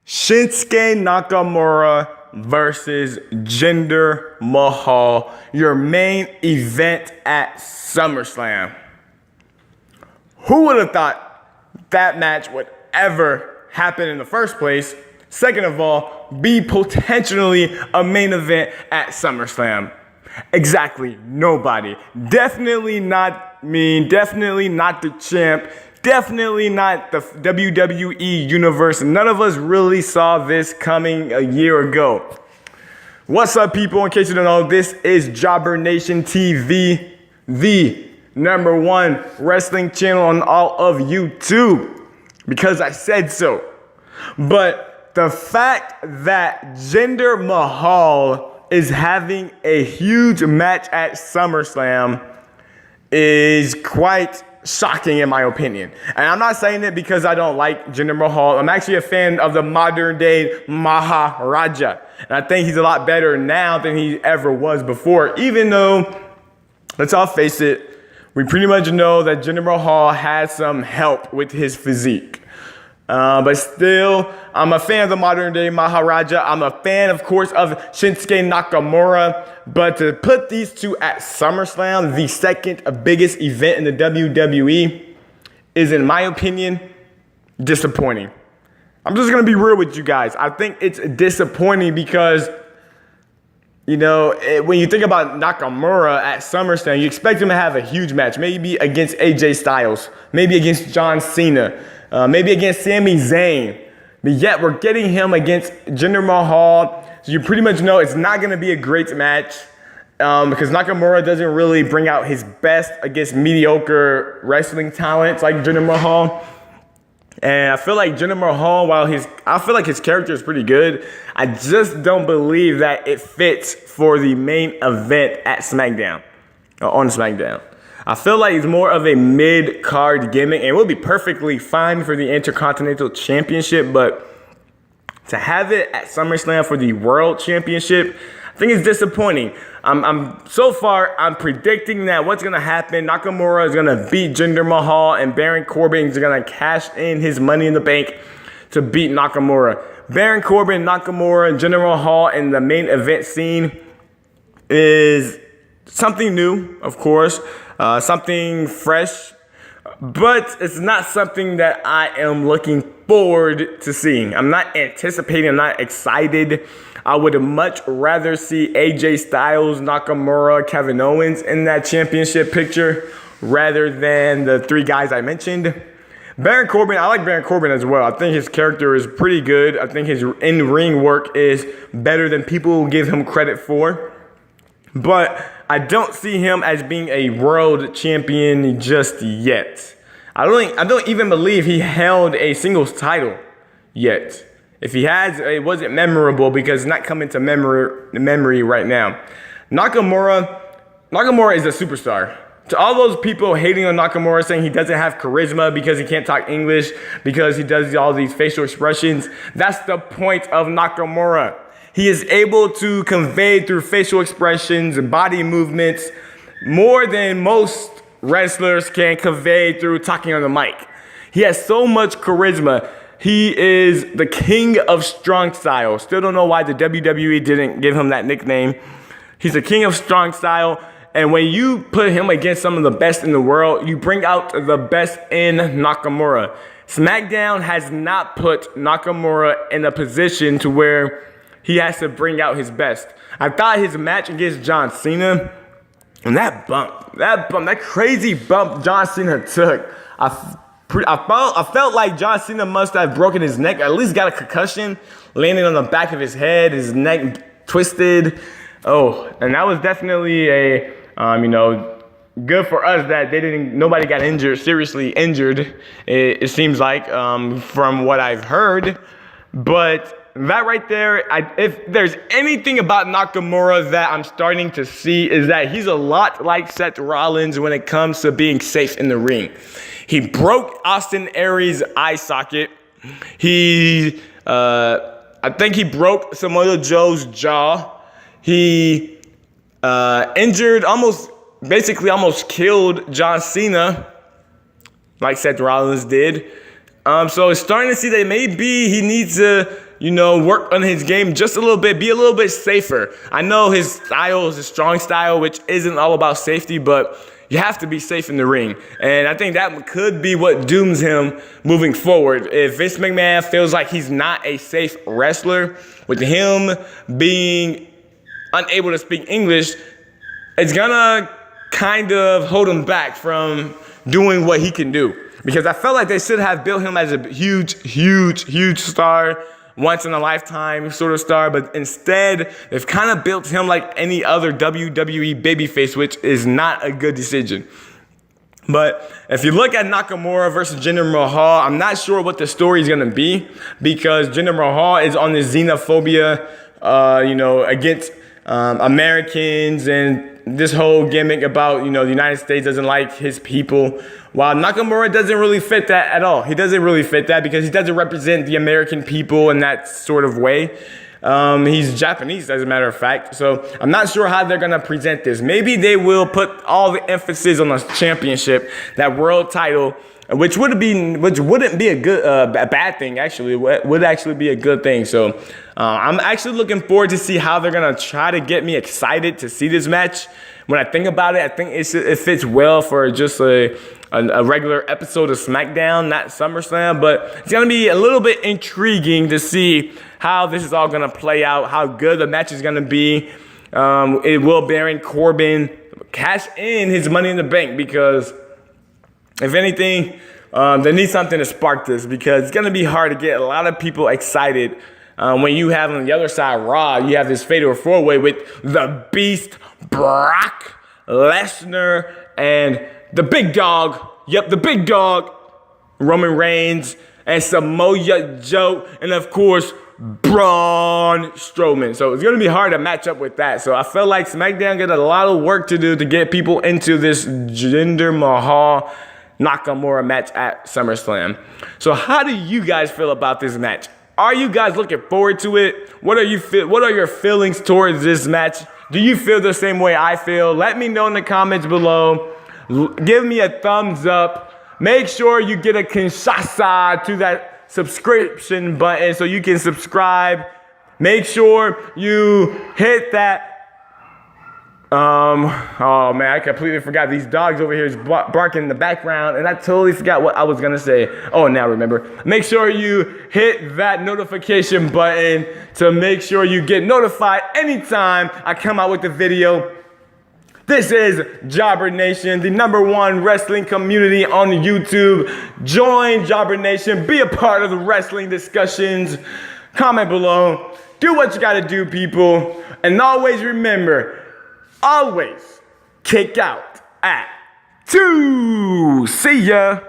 Shinsuke Nakamura versus Jinder Mahal, your main event at Summerslam. Who would have thought that match would ever happen in the first place? Second of all, be potentially a main event at Summerslam. Exactly, nobody. Definitely not me, definitely not the champ, definitely not the WWE universe. None of us really saw this coming a year ago. What's up, people? In case you don't know, this is JobberNationTV, the #1 wrestling channel on all of YouTube, because I said so. But the fact that Jinder Mahal is having a huge match at SummerSlam is quite shocking in my opinion. And I'm not saying it because I don't like Jinder Mahal. I'm actually a fan of the modern day Maharaja. And I think he's a lot better now than he ever was before, even though, let's all face it, we pretty much know that Jinder Mahal has some help with his physique. But still, I'm a fan of the modern day Maharaja. I'm a fan, of course, of Shinsuke Nakamura. But to put these two at SummerSlam, the second biggest event in the WWE, is, in my opinion, disappointing. I'm just going to be real with you guys. I think it's disappointing because, you know, when you think about Nakamura at SummerSlam, you expect him to have a huge match, maybe against AJ Styles, maybe against John Cena, maybe against Sami Zayn. But yet we're getting him against Jinder Mahal. So you pretty much know it's not going to be a great match because Nakamura doesn't really bring out his best against mediocre wrestling talents like Jinder Mahal. And I feel like Jinder Mahal, I feel like his character is pretty good, I just don't believe that it fits for the main event at SmackDown, or on SmackDown. I feel like he's more of a mid-card gimmick and will be perfectly fine for the Intercontinental Championship, but to have it at SummerSlam for the World Championship, I think it's disappointing. So far, I'm predicting that what's going to happen, Nakamura is going to beat Jinder Mahal and Baron Corbin is going to cash in his money in the bank to beat Nakamura. Baron Corbin, Nakamura, and Jinder Mahal in the main event scene is something new, of course, something fresh, but it's not something that I am looking forward to seeing. I'm not anticipating, I'm not excited. I would much rather see AJ Styles, Nakamura, Kevin Owens in that championship picture rather than the three guys I mentioned. Baron Corbin, I like Baron Corbin as well. I think his character is pretty good. I think his in-ring work is better than people give him credit for. But I don't see him as being a world champion just yet. I don't even believe he held a singles title yet. If he has, it wasn't memorable because it's not coming to memory right now. Nakamura is a superstar. To all those people hating on Nakamura, saying he doesn't have charisma because he can't talk English, because he does all these facial expressions, that's the point of Nakamura. He is able to convey through facial expressions and body movements more than most wrestlers can convey through talking on the mic. He has so much charisma. He is the king of strong style. Still don't know why the WWE didn't give him that nickname. He's the king of strong style. And when you put him against some of the best in the world, you bring out the best in Nakamura. SmackDown has not put Nakamura in a position to where he has to bring out his best. I thought his match against John Cena, and that crazy bump John Cena took, I felt like John Cena must have broken his neck, at least got a concussion, landing on the back of his head, his neck twisted. Oh, and that was definitely a, good for us that nobody got injured, seriously injured, it seems like, from what I've heard. But that right there, if there's anything about Nakamura that I'm starting to see is that he's a lot like Seth Rollins when it comes to being safe in the ring. He broke Austin Aries' eye socket. I think he broke Samoa Joe's jaw. He almost killed John Cena, like Seth Rollins did. So it's starting to see that maybe he needs to work on his game just a little bit, be a little bit safer. I know his style is a strong style, which isn't all about safety, but you have to be safe in the ring. And I think that could be what dooms him moving forward. If Vince McMahon feels like he's not a safe wrestler, with him being unable to speak English, it's gonna kind of hold him back from doing what he can do. Because I felt like they should have built him as a huge star, once in a lifetime sort of star, but instead they've kind of built him like any other WWE babyface, which is not a good decision. But if you look at Nakamura versus Jinder Mahal, I'm not sure what the story is going to be, because Jinder Mahal is on this xenophobia, against Americans and this whole gimmick about, the United States doesn't like his people. While Nakamura doesn't really fit that at all. He doesn't really fit that because he doesn't represent the American people in that sort of way. He's Japanese, as a matter of fact. So I'm not sure how they're going to present this. Maybe they will put all the emphasis on the championship, that world title, which wouldn't be a bad thing, actually. Would actually be a good thing. So I'm actually looking forward to see how they're going to try to get me excited to see this match. When I think about it, I think it fits well for just a regular episode of SmackDown, not SummerSlam, but it's going to be a little bit intriguing to see how this is all going to play out, how good the match is going to be. Will Baron Corbin cash in his Money in the Bank? Because if anything, they need something to spark this, because it's going to be hard to get a lot of people excited when you have on the other side, Raw, you have this fatal four-way with the Beast, Baaaack, Lesnar, and the big dog, the big dog, Roman Reigns, and Samoa Joe, and of course, Braun Strowman. So it's going to be hard to match up with that. So I felt like SmackDown got a lot of work to do to get people into this Jinder Mahal Nakamura match at SummerSlam. So how do you guys feel about this match? Are you guys looking forward to it? What are your feelings towards this match? Do you feel the same way I feel? Let me know in the comments below. Give me a thumbs up. Make sure you get a Kinshasa to that subscription button so you can subscribe. Make sure you hit that. Oh man, I completely forgot. These dogs over here is barking in the background, and I totally forgot what I was gonna say. Oh, now remember. Make sure you hit that notification button to make sure you get notified anytime I come out with the video. This is Jobber Nation, the #1 wrestling community on YouTube. Join Jobber Nation, be a part of the wrestling discussions. Comment below. Do what you gotta do, people. And always remember, always kick out at 2. See ya.